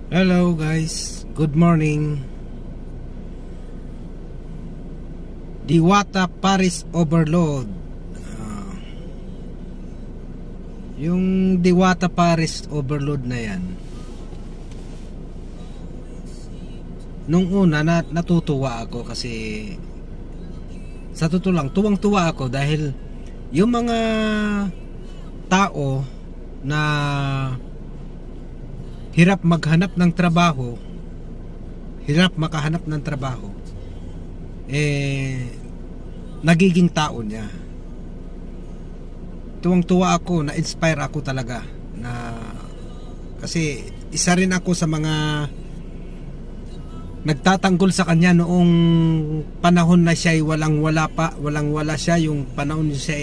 Hello guys, good morning. Diwata Paris Overload. Yung Diwata Paris Overload na yan, nung una natutuwa ako kasi sa totoo lang, tuwang-tuwa ako dahil yung mga tao na hirap maghanap ng trabaho, hirap makahanap ng trabaho, nagiging tao niya. Tuwang-tuwa ako, na-inspire ako talaga kasi isa rin ako sa mga nagtatanggol sa kanya noong panahon na siya ay walang wala siya, yung panahon siya